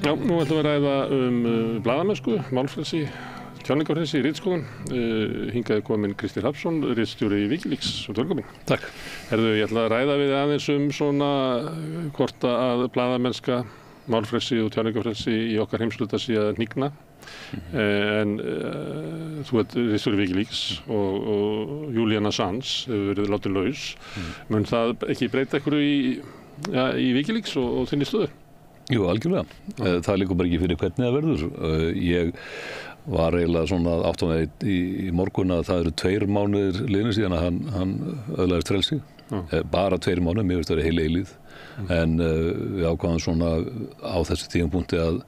Já, nú ætlum við að ræða blaðamennsku, málfrelsi, tjáningarfrelsi í ritskoðun. Hingað er komin Kristín Hrafnsson, ritstjóri í Wikileaks. Velkomin. Takk. Herðu, ég ætla að ræða við aðeins svona hvort að blaðamennska, málfrelsi og tjáningarfrelsi í okkar heimshluta sé að hnigna. Þú ert ritstjóri Wikileaks og Julian Assange hefur verið látin laus. Mun það ekki breyta einhverju í Wikileaks og þinni stöðu? Jú, algjörlega. Það liggur bara ekki fyrir hvernig það verður. Ég var eiginlega svona átt á mig í morgun að það eru 2 mánuðir liðnir síðan að hann öðlaðist frelsi. Bara 2 mánuðir, mér finnst það heil eilíð. En við ákváðum svona á þessu tímapunkti að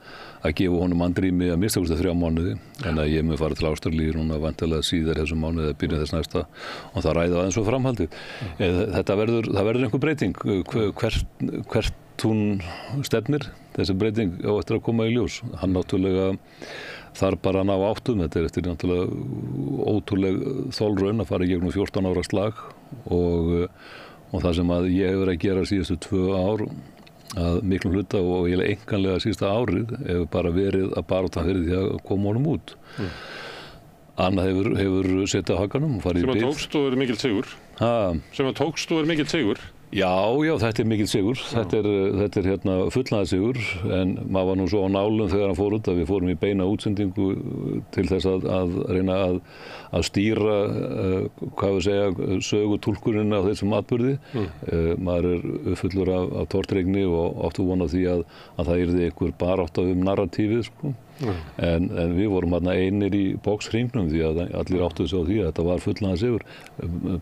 gefa honum andrými að mista 3 mánuði. En að ég mun fara til Ástralíu núna vantilega síðar þessum mánuði eða byrja þess næsta og það ræða aðeins og framhaldið. Það verður einhver breyting. Hvert hún stefnir, þessi breyting á eftir að koma í ljós. Hann náttúrulega þarf bara að ná áttum. Þetta er eftir náttúrulega ótrúleg þolraun að fara í gegnum 14 ára slag og það sem að ég hefur að gera síðustu 2 ár að miklum hluta og eiginlega einkanlega síðasta árið hefur bara verið að barátta fyrir því að koma honum út. Annað hefur setið á hakanum og farið í bið. Sem að tókst og er mikill sigur. Sem að tókst og er mikill sigur. Já, þetta er mikill sigur. Þetta er fullnaður sigur, en maður var nú svo á nálum þegar hann fór út að við fórum í beina útsendingu til þess að reyna að stýra, sögutúlkurinn á þessum atburði. Maður er fullur af tortryggni og áttu von á því að það yrði einhver barátta narratífið, sko. En við vorum einir í boxhringnum því að allir áttu þessu á því að þetta var fullnaður sigur.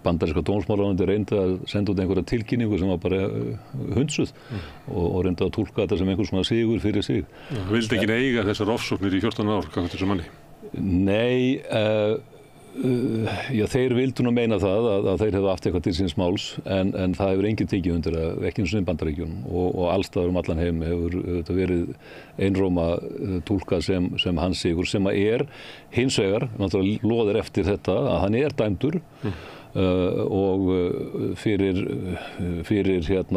Bandaríska dómsmálaráðuneytið reyndi að senda út einhverja tilkynningu sem var bara hundsuð og reyndi að túlka þetta sem einhvers svona sigur fyrir sig. Vildi ekki eiga þessar ofsóknir í 14 ár, hvað þessu manni? Nei, þeir vildu nú meina það að þeir hefðu haft eitthvað til síns máls en það hefur enginn tekið undir það, ekki eins og í Bandaríkjunum og allstaðar allan heim hefur þetta verið einróma túlkað sem hans sigur sem að er hins vegar, náttúrulega loðir eftir þetta að hann er dæmdur og fyrir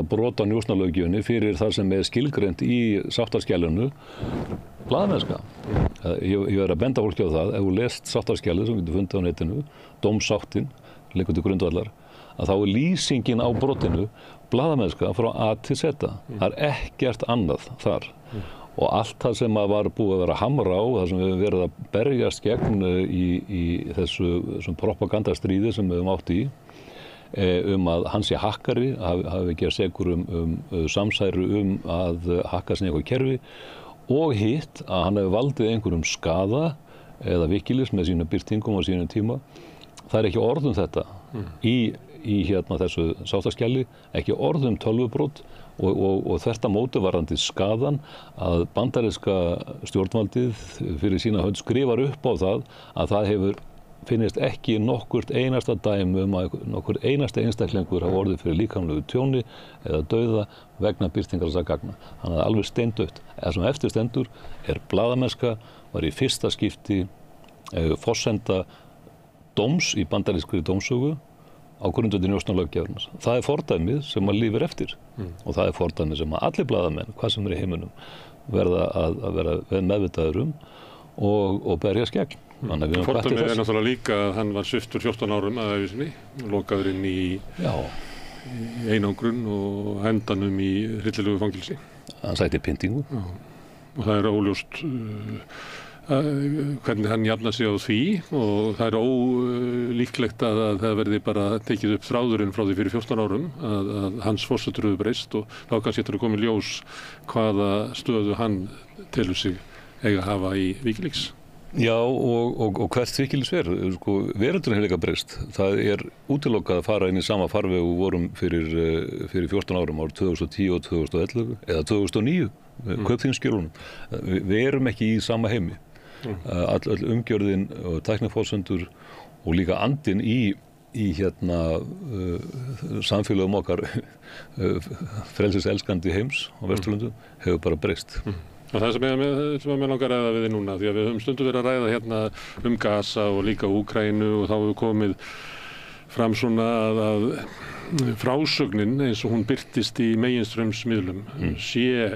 brot á njósnalöggjöfinni, fyrir það sem er skilgreint í sáttaskjalinu blaðamennska. Ég verð að benda fólki á það, ef þú lest sáttaskjalið sem getur fundið á netinu, dómsáttin, liggur til grundvallar, að þá er lýsingin á brotinu blaðamennska frá A til Z. Það er ekkert annað þar. Og allt það sem var búið að vera hamra á, það sem við hefum verið að berjast gegn í þessu propagandastríði sem við höfum átt í, að hann sé hakkari, hafi ekki að segur samsæru að hakka sinni eitthvað kerfi og hitt að hann hefur valdið einhverjum skaða eða Wikileaks með sínum birtingum á sínum tíma. Það er ekki orð þetta í þessu sáttaskjali, ekki orð tölvubrót og þvert á móti varðandi skaðan að bandaríska stjórnvaldið fyrir sína hönd skrifar upp á það að það finnist ekki nokkurt einasta dæmi að nokkur einasta einstaklingur hafa orðið fyrir líkamlegu tjóni eða dauða vegna birtingar þessa gagna. Þannig að alveg steindautt. Það sem eftir stendur blaðamennska var í fyrsta skipti forsenda dóms í bandarískri dómsögu á grundvelli njósnalöggjafarinnar. Það er fordæmið sem maður lifir eftir og það er fordæmið sem allir blaðamenn, hvað sem er í heiminum, verða að vera meðvitaður og berjast gegn. Fordæmið er náttúrulega líka að hann var sviptur 14 árum að ævisinni, lokaður inn í einangrun og endanum í hryllilegu fangilsi. Hann sætti pyntingu. Og það er óljóst hvernig hann jafnar sig á því og það er ólíklegt að það verði bara tekið upp þráðurinn frá því fyrir 14 árum að hans forsetur hefur breyst og þá kannski getur komið ljós hvaða stöðu hann telur sig eiga að hafa í Wikileaks. Já, og hvert Wikileaks veröldurinn hefur líka breyst. Það er útilokað að fara inn í sama farveg og vorum fyrir 14 árum, árið 2010 og 2011 eða 2009, Kaupþingsskjölunum. Við erum ekki í sama heimi. Öll umgjörðin og tækniforsendur og líka andinn í samfélögum okkar frelsiselskandi heims á Vesturlöndum hefur bara breyst. Það sem ég langar að ræða við þig núna, því að við höfum stundum verið að ræða Gaza og líka Úkraínu og þá hefur komið fram svona að frásögnin eins og hún birtist í meginstraumsmiðlum sé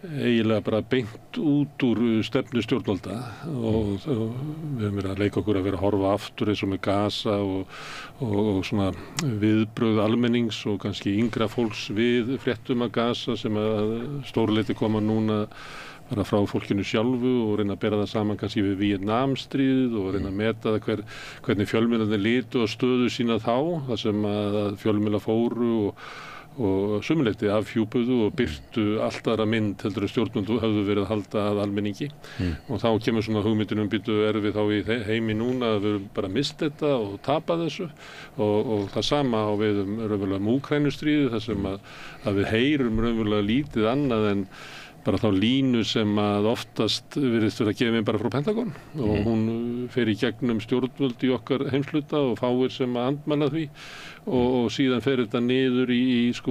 eiginlega bara beint út úr stefnu stjórnvalda og við höfum verið að leika okkur að vera að horfa aftur eins og með Gaza og svona viðbrögð almennings og kannski yngra fólks við fréttum af Gaza sem að stórleiti koma núna bara frá fólkinu sjálfu og reyna að bera það saman kannski við Víetnamstríðið og reyna að meta það hvernig fjölmiðlarnir litu á stöðu sína þá, þar sem að fjölmiðlar fóru og sömuleyti afhjúpuðu og byrtu allt aðra mynd heldur að stjórnvöld höfðu verið að halda að almenningi og þá kemur svona hugmyndin býtu við þá í heimi núna að við erum bara að mista þetta og tapa þessu og það sama á við raunverulega Úkraínustríðið þar sem að við heyrum raunverulega lítið annað en bara þá línu sem að oftast virðist vera gefin bara frá Pentagon og hún fer í gegnum stjórnvöld í okkar heimsluta og fáir sem að andmæla því og síðan fer þetta niður í sko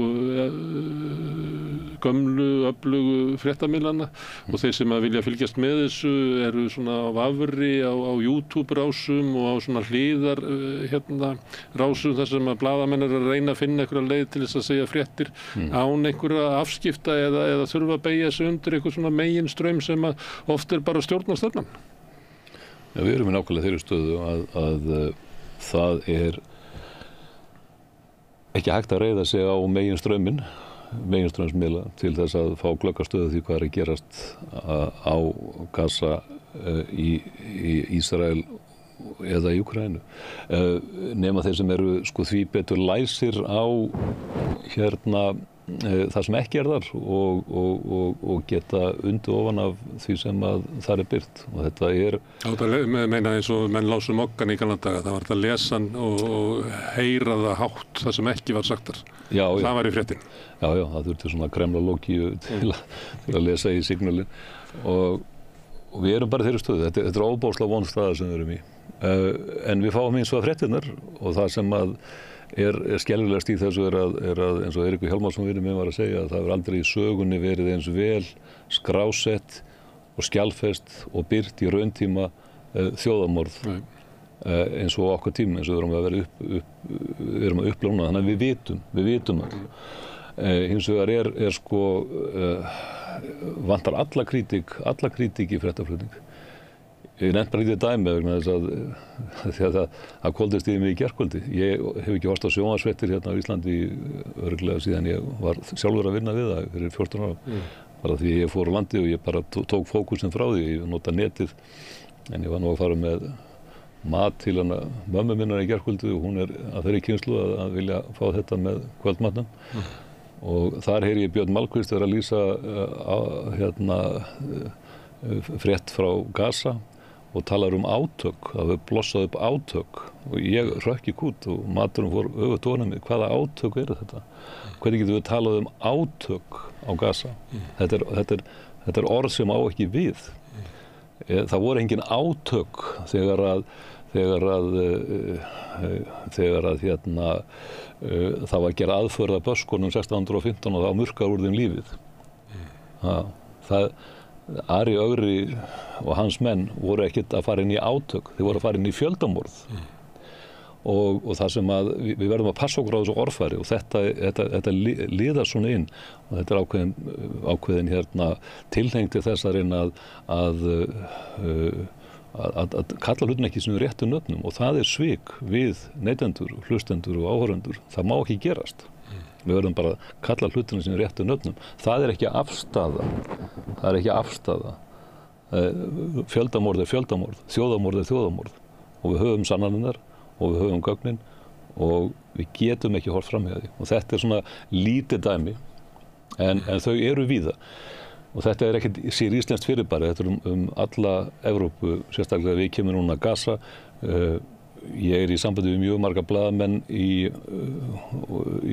gömlu, öflugu fréttamiðlana og þeir sem að vilja fylgjast með þessu eru svona á vafri á YouTube-rásum og á svona hliðar rásum þar sem að blaðamenn eru að reyna að finna einhverja leið til þess að segja fréttir án einhverja afskipta eða þurfa að beygja sig undir eitthvað svona megin straum sem að oft bara stjórnarstefnan. Já, við erum í nákvæmlega þeirri stöðu að það ekki hægt að reiða sig á meginstraumsmiðla til þess að fá glöggastöðu því hvað að gerast á Gaza í Ísrael eða í Úkraínu. Nema þeir sem eru sko því betur læsir á það sem ekki þar og geta undir ofan af því sem að það birt og þetta Það meina eins og menn lásu Moggan í gamla daga, það var þetta lesan og heyra það hátt það sem ekki var sagt þar. Það var í fréttin. Já, það þurfti svona kremlalógíu til að lesa í signalin og við erum bara í þeirri stöðu. Þetta er óbáslega vond staða sem við erum í. En við fáum eins og fréttirnar og það sem að er skelfilegast í þessu er að eins og Eiríkur Hjálmarsson vinur minn var að segja að það hefur aldrei í sögunni verið eins vel skrásett og skjalfest og birt í rauntíma þjóðarmorð eins og okkar tíma eins og við erum að upplóna þannig að við vitum hins vegar er sko vantar alla krítík í fréttaflutning. Ég nefnt bara lítið dæmi vegna þess að það koldist yfir mig í gærkvöldi. Ég hef ekki horft á sjónvarpsfréttir hérna á Íslandi örugglega síðan ég var sjálfur að vinna við það fyrir 14 ára. Bara því ég fór á landi og ég bara tók fókusinn frá því. Ég nota netið en ég var nú að fara með mat til hana mömmu minnar í gærkvöldi og hún að þeirri kynnslu að vilja fá þetta með kvöldmatnum. Og þar heyri ég Björn Malmquist vera að lýsa frétt frá Gaza og talar átök, það hefur blossað upp átök og ég hrökk í kút og maturinn fór öfugt ofan mig, hvaða átök eru þetta? Hvernig getum við talað átök á Gaza? Þetta er orð sem á ekki við. Það voru engin átök þegar það var að gera aðförða böskunum 1615 og þá murkar úr þeim lífið. Ari Ögri og hans menn voru ekkert að fara inn í átök, þeir voru að fara inn í fjöldamorð og það sem að við verðum að passa okkur á þessu orðfæri og þetta liðar svona inn og þetta er ákveðin tilhneiging til þess að reyna að kalla hlutin ekki sem réttu nöfnum og það er svik við neytendur, hlustendur og áhorfendur, það má ekki gerast. Við verðum bara að kalla hlutina sem réttu nöfnum. Það er ekki afstaða. Fjöldamorð er fjöldamorð, þjóðamorð er þjóðamorð og við höfum sannanirnar og við höfum gögnin og við getum ekki horft fram hjá því og þetta er svona lítið dæmi en þau eru víða og þetta er ekkert sér íslenskt fyrirbæri, þetta er alla Evrópu, sérstaklega við kemur núna Gaza. Ég er í sambandi við mjög marga blaðamenn í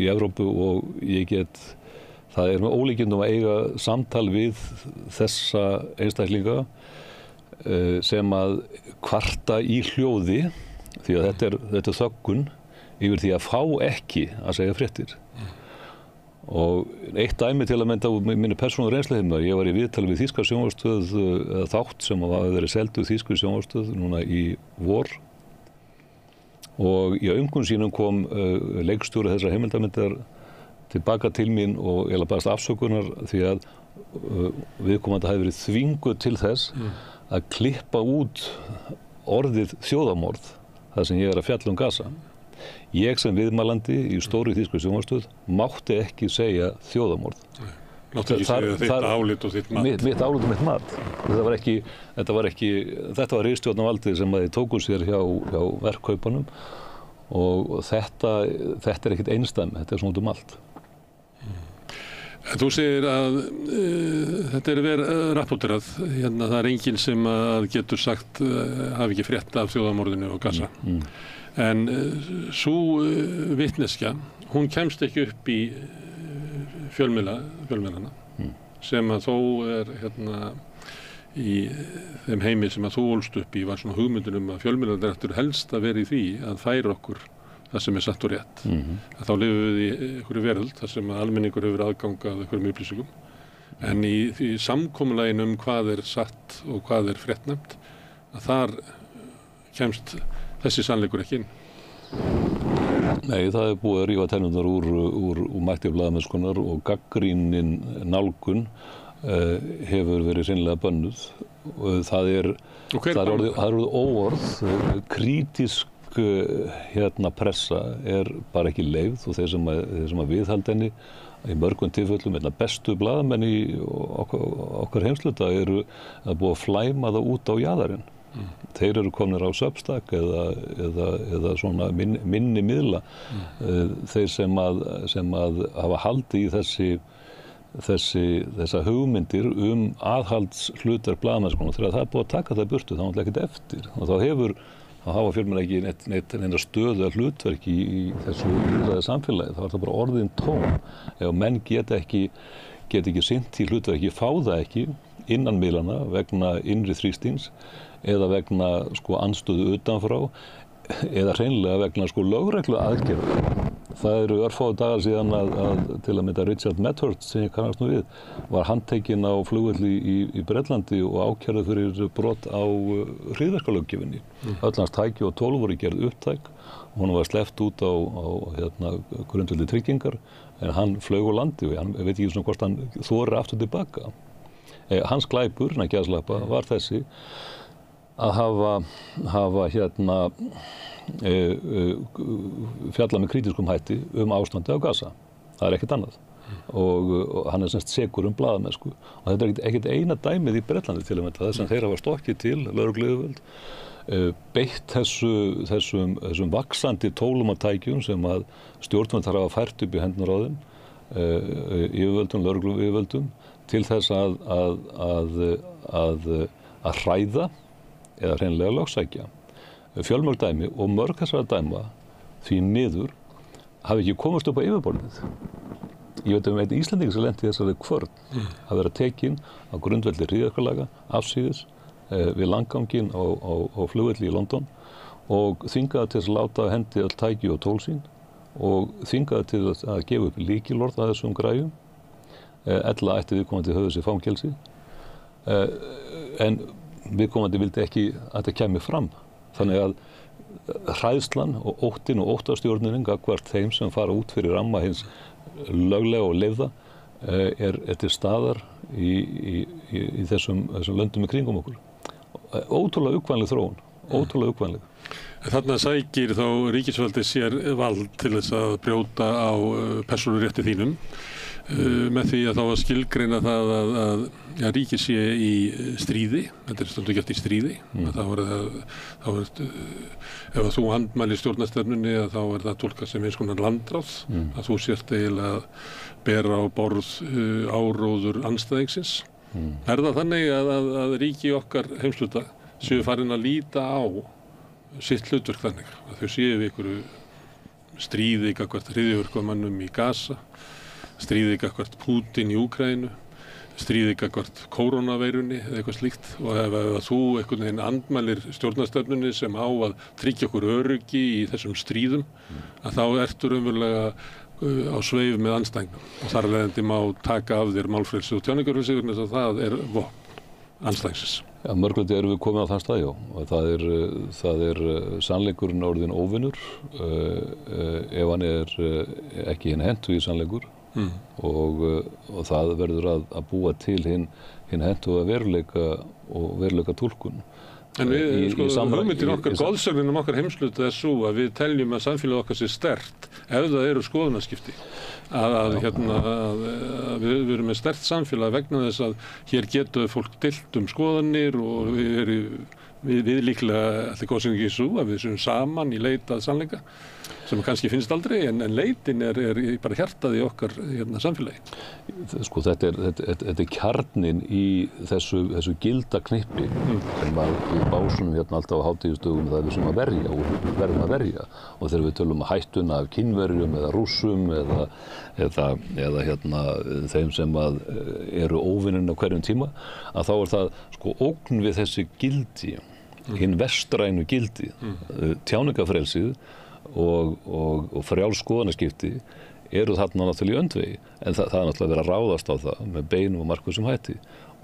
Evrópu og það er með ólíkindum að eiga samtal við þessa einstaklinga sem að kvarta í hljóði því að þetta er þöggun yfir því að fá ekki að segja fréttir. Og eitt dæmi til að mynda úr minni persónu reynsluheimna, ég var í viðtali við þýska sjónvarpsstöð þátt sem hafði verið seldur þýsku sjónvarpsstöð núna í vor. Og í öngum sínum kom leikstjóri þessar heimildarmyndar tilbaka til mín og ég baðst afsökunar því að viðkomandi hafi verið þvinguð til þess að klippa út orðið þjóðarmorð, það sem ég að fjalla Gaza. Ég sem viðmælandi í stóri þýskri sjónvarpsstöð mátti ekki segja þjóðarmorð. Láttu ekki segja þitt álit og þitt mat. Mitt álit og mitt mat. Þetta var ritstjórnarvaldið sem að þið tóku sér hjá verkkaupanum og þetta er ekkert einsdæmi, þetta er svona út allt. Þú segir að þetta er verið rapporterað, það er enginn sem að getur sagt hafi ekki frétt af þjóðarmorðinu og Gaza. En sú vitneskja, hún kemst ekki upp í fjölmiðlana sem að þó er í þeim heimi sem að þú ólst upp í var svona hugmyndin að fjölmiðlarnir ættu helst að vera í því að færa okkur það sem er satt og rétt. Að þá lifum við í einhverju veröld þar sem að almenningur hefur aðgang að einhverjum upplýsingum. En í því samkomulaginu hvað er satt og hvað er fréttnæmt, að þar kemst þessi sannleikur ekki inn. Nei, það er búið að rífa tennurnar úr mætti blaðamennskunnar og gagnrýnin nálgun hefur verið hreinlega bönnuð. Það er orðið óorð, krítisk pressa er bara ekki leyfð og þeir sem að viðhalda henni í mörgum tilfellum, bestu blaðamenn í okkar heimsluta eru að búið að flæma það út á jaðarinn. Þeir eru komnir á Substack eða svona minni miðla. Þeir sem að hafa haldið í þessa hugmyndir aðhaldshlutverk blaðamennskunnar, þegar það er búið að taka það burtu, þá er ekkert eftir. Og þá hafa fjölmiðlar ekki neina stöðu að hlutverk í þessu lýðræða samfélagi. Þá er það bara orðin tóm. Ef menn get ekki sinnt í hlutverki, fá það ekki innan miðlana vegna innri þrýstings eða vegna andstöðu utanfrá eða hreinlega vegna lögreglu aðgerða. Það eru örfáu dagar síðan að til að mynda Richard Medhurst, sem ég kannast nú við, var handtekinn á flugvelli í Bretlandi og ákærður fyrir brot á hryðjuverkalöggjöfinni. Öll hans tæki og tól voru gerð upptæk og honum var sleppt út á grundvelli tryggingar, en hann flaug á landi og ég veit ekki hvort hann þorir aftur tilbaka. Hans glæpur, var þessi að hafa fjallað með krítískum hætti ástandi á Gaza. Það er ekkert annað. Og hann er semst sekur blaðamennsku. Og þetta er ekkert eina dæmið í Bretlandi til að mynda. Þess að þeir hafa stokkið til lögregluyfirvöld, beitt þessum vaxandi tólum og tækjum sem að stjórnvöld þarf að fært upp í hendunar á þeim, yfirvöldum, lögregluyfirvöldum, til þess að hræða eða hreinlega lögsækja. Fjölmörg dæmi og mörg þessara dæma því miður hafi ekki komist upp á yfirborðið. Ég veit einn Íslendingur sem lenti í þessari kvörn að vera tekinn á grundvelli hryðjuverkalaga afsíðis við landganginn á flugvelli í London og þvingaði til að láta af hendi öll tæki og tól sín og þvingaði til að gefa upp lykilorð að þessum græjum, ella ætti viðkomandi höfðu sér fangelsi, en viðkomandi vildi ekki að þetta kæmi fram. Þannig að hræðslan og óttinn og óttastjórnunin gagnvart þeim sem fara út fyrir ramma hins löglega og leyfða er til staðar í þessum löndum í kringum okkur. Ótrúlega uggvænleg þróun, ótrúlega uggvænleg. Þarna sækir þá ríkisvaldið sér vald til þess að brjóta á persónurétti þínum með því að þá að skilgreina það að ríkið sé í stríði, þetta er stundum gert í stríði, ef þú andmælir stjórnarstefnunni þá er það túlkað sem eins konar landráð, að þú sért eiginlega að bera á borð áróður andstæðingsins. Er það þannig að ríki okkar heimshluta séu farin að líta á sitt hlutverk þannig, að þau séu við einhverju stríði gagnvart hryðjuverkamönnum í Gaza, stríði gagnvart Pútín í Úkraínu, stríði gagnvart kórónaveirunni eða eitthvað slíkt, og ef þú einhvern veginn andmælir stjórnarstefnunni sem á að tryggja okkur öryggi í þessum stríðum, að þá ertu raunverulega á sveif með andstæðingnum og þar af leiðandi má taka af þér málfrelsi og tjáningarfrelsi vegna þess að það er vopn andstæðingsins. Já, mörgleiti erum við komið á þann stað, já. Og það er sannleikurinn orðinn óvinnur ef hann er ekki hinn hentugir sannleikur og það verður að búa til hinn hentuga veruleika og veruleika túlkun. En við, hugmyndin okkar, goðsögnin okkar heimsluta er svo að við teljum að samfélagið okkar sé sterkt ef það eru skoðunarskipti. Við erum með sterkt samfélag vegna þess að hér getur fólk deilt skoðanir og við líklega allir góðsögnin ekki svo að við séum saman í leit að sannleika sem kannski finnst aldrei, en leitin er bara hjartað í okkar samfélagi. Sko, þetta er kjarnin í þessu gilda knippi sem við básunum alltaf á hátíðisdögum það við sem að verja og við verðum að verja. Og þegar við tölum hættuna af Kínverjum eða Rússum eða þeim sem að eru óvinnin á hverjum tíma, að þá er það sko ógn við þessi gildi, hinn vestrænu gildi, tjáningafrelsið og frjáls skoðanaskipti eru þarna náttúrulega í öndvegi, en það er náttúrulega verið að ráðast á það með beinum og markvissum hætti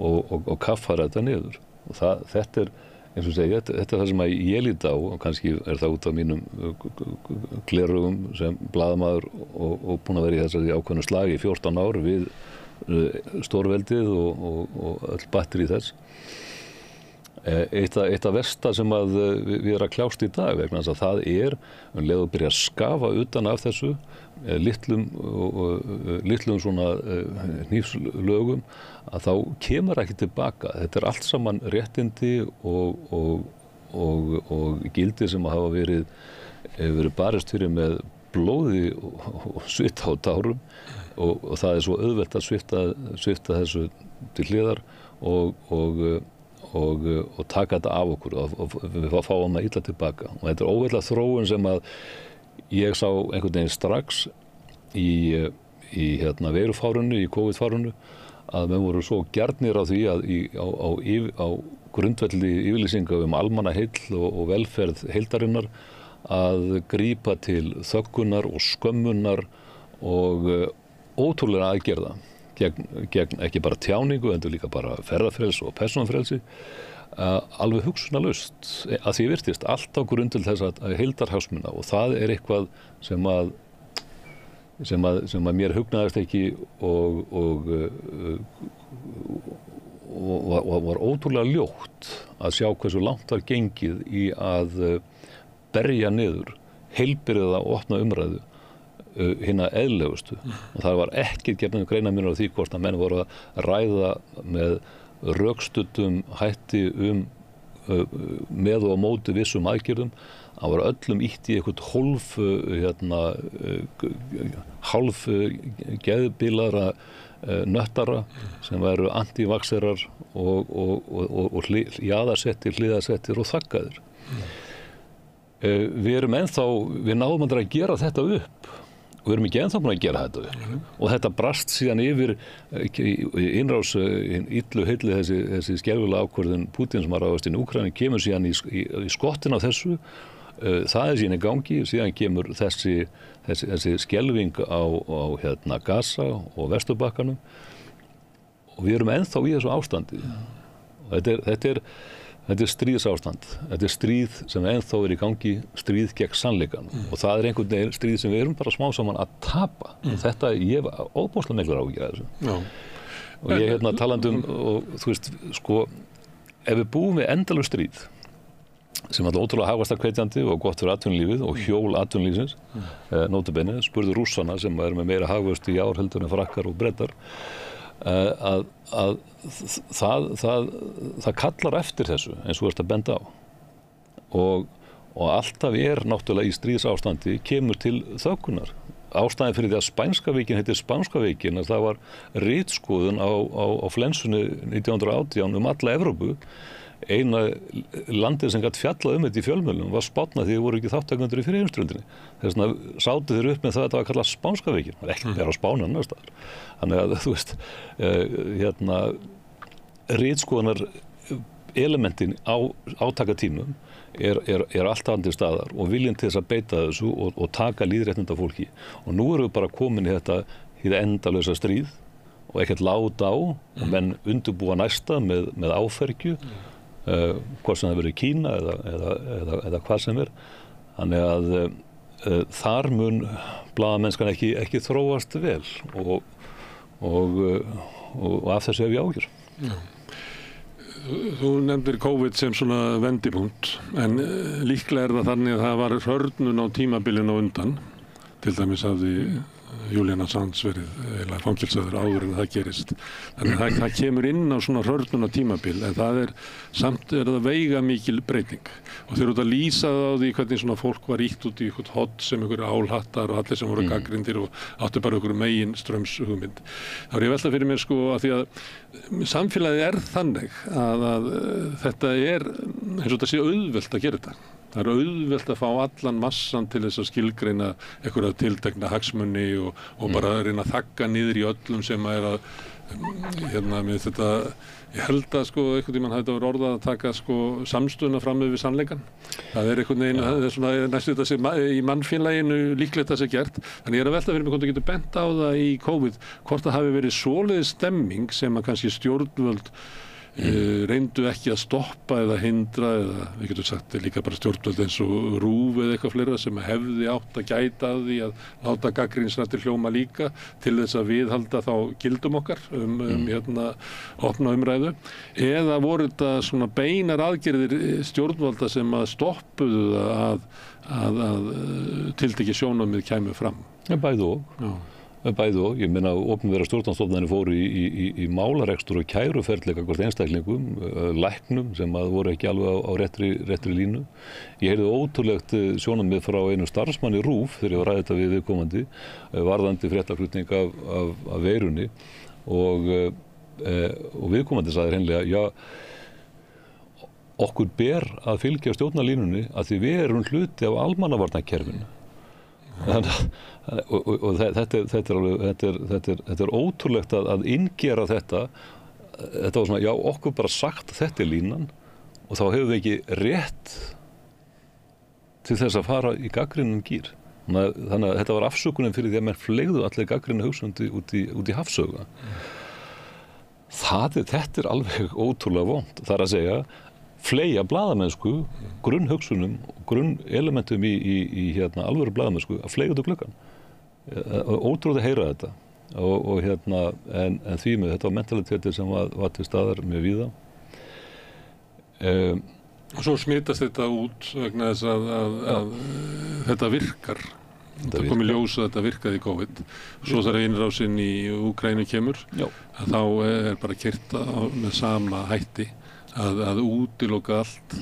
og kaffara þetta niður. Og þetta er, eins og segja, þetta er það sem ég lít á, og kannski er það út af mínum glerugum sem blaðamaður og búin að vera í þessari ákveðnu slagi í 14 ár við stórveldið og öll batteri þess. Eitt af versta sem að við erum að kljást í dag vegna þess að það er leið að byrja að skafa utan af þessu litlum svona hnífslögum að þá kemur ekki tilbaka. Þetta er allt saman réttindi og gildi sem hafa verið barist fyrir með blóði og svita á tárum og það er svo auðvelt að svipta þessu til hliðar og taka þetta af okkur og við fáum það illa tilbaka. Og þetta er óveitlega þróun sem að ég sá einhvern veginn strax í veirufárunu, í COVID-fárunu, að menn voru svo gjarnir á því að á grundvelli yfirlýsinga almannaheill og velferð heildarinnar að grípa til þöggunar og skömmunar og ótrúlega aðgerða gegn ekki bara tjáningu, en líka bara ferðafrelsi og persónufrelsi, alveg hugsunarlaust að því virtist allt á grundvel þess að heildarhagsmuna, og það er eitthvað sem að mér hugnaðist ekki og var ótrúlega ljótt að sjá hversu langt var gengið í að berja niður heilbrigða og opna umræðu hinna eðlilegustu. Og það var ekki gefnum greinarmunur á því hvort að menn voru að ræða með rökstuddum hætti með og á móti vissum aðgerðum. Það var öllum ýtt í eitthvað hálf geðbilara nöttara sem væru antivaxerar og jaðarsettir, hliðarsettir og þaggaðir. Við náðum að gera þetta upp. Og við erum ekki ennþá búin að gera þetta upp. Og þetta brast síðan yfir innrás illu heilli þessi skelfilega ákvörðun Pútín sem var ráðast inn í Úkraínu, kemur síðan í skottin á þessu. Það er síðan í gangi, síðan kemur þessi skelfing á Gaza og Vesturbakkanum. Og við erum ennþá í þessu ástandi. Þetta er stríðsástand. Þetta er stríð sem ennþá er í gangi, stríð gegn sannleikanum. Og það er einhvern veginn stríð sem við erum bara smá saman að tapa. Og þetta, ég hef óbúslega miklar áhyggjur af þessu. Já. Og ég talandi og þú veist, sko, ef við búum við endalaust stríð, sem alltaf ótrúlega hagvaxtarhvetjandi og gott fyrir atvinnulífið og hjól atvinnulífsins, nótabenni, spurðu Rússana sem eru með meira hagvöxt í ár heldur en Frakkar og Bretar, að það kallar eftir þessu eins og þú ert að benda á og alltaf er náttúrulega í stríðsástandi kemur til þöggunar. Ástæðan fyrir því að spænska veikin heitir spánska veikin að það var ritskoðun á flensunni 1918 alla Evrópu. Eina landið sem gat fjallað þetta í fjölmiðlum var Spánn því þið voru ekki þáttakendur í fyrri heimsstyrjöldinni. Þess vegna sátu þeir upp með það að þetta var kallað spánska veikin. Það er ekki bara á Spáni annars staðar. Þannig að þú veist, ritskoðunar elementin á átakatímum er alltaf andið staðar og viljinn til þess að beita þessu og taka lýðréttinda fólki. Og nú erum við bara komin í þetta endalausa stríð og ekkert láta á og menn undirbúa næsta með áfergju. Hvort sem það verið Kína eða hvað sem er. Þannig að þar mun blaðamennskan ekki þróast vel og af þessu hef ég áhyggjur. Já. Þú nefndir COVID sem svona vendipunkt, en líklega það þannig að það var hörnun á tímabilinu á undan. Til dæmis hafði Julian Assange verið fangilsaður áður en það gerist. Þannig að það kemur inn á svona hörnun á tímabil, en samt er það veiga mikil breyting. Og þeir eru út að lýsa það á því hvernig svona fólk var ýtt út í eitthvað hot sem einhverju álhattar og allir sem voru gagnrýndir og áttu bara einhverju megin strömshugmynd. Þá er ég velta fyrir mér að því að samfélagið þannig að þetta eins og þetta sé auðvelt að gera þetta. Það er auðvelt að fá allan massan til þess að skilgreina einhverja tiltekna hagsmuni og bara reyna að þagga niður í öllum sem að með þetta, ég held að einhvern tímann þetta var orðað að taka samstöðuna fram við sannleikann. Það er einhvern veginn, það er svona næstu þetta sem í mannfélaginu líklegt það sé gert. Þannig ég er að velta fyrir mig hvort þú getur bent á það í COVID, hvort það hafi verið svoleiðis stemming sem að kannski stjórnvöld reyndu ekki að stoppa eða hindra, eða við getum sagt líka bara stjórnvöld eins og RÚV eða eitthvað fleira sem hefði átt að gæta að því að láta gagnrýnisraddir hljóma líka til þess að viðhalda þá gildum okkar opna umræðu, eða voru þetta svona beinar aðgerðir stjórnvalda sem að stoppuðu að tiltekið sjónarmið kæmu fram? Bæði og, ég meina opinbera stjórnarstofnanir fóru í málarekstur og kæruferðleika hvort einstaklingum, læknum sem að voru ekki alveg á réttri línu. Ég heyrði ótrúlegt sjónarmið frá einu starfsmanni RÚV þegar ég var ræðið þetta við viðkomandi, varðandi fréttaflutning af veirunni og viðkomandi sagði hreinlega, já, okkur ber að fylgja stjórnarlínunni að því við erum hluti af almannavarnakerfinu. Og þetta er ótrúlegt að inngera þetta var svona, já, okkur bara sagt þetta er línan og þá hefur við ekki rétt til þess að fara í gagnrýninn gír. Þannig að þetta var afsökunin fyrir því að menn fleygðu allir gagnrýnina hugsundi út í hafsauga. Þetta er alveg ótrúlega vont. Það er að segja fleygja blaðamennsku, grunnhugsunum og grunnelementum í alvöru blaðamennsku að fleygja út úr gluggann. Ótrúlega að heyra þetta en því með þetta var mentaliteti sem var til staðar með víða. Og svo smitast þetta út vegna þess að þetta virkar. Það kom í ljós að þetta virkaði í COVID. Svo þar innrásin í Úkraínu kemur, þá er bara keyrt með sama hætti að útiloka allt,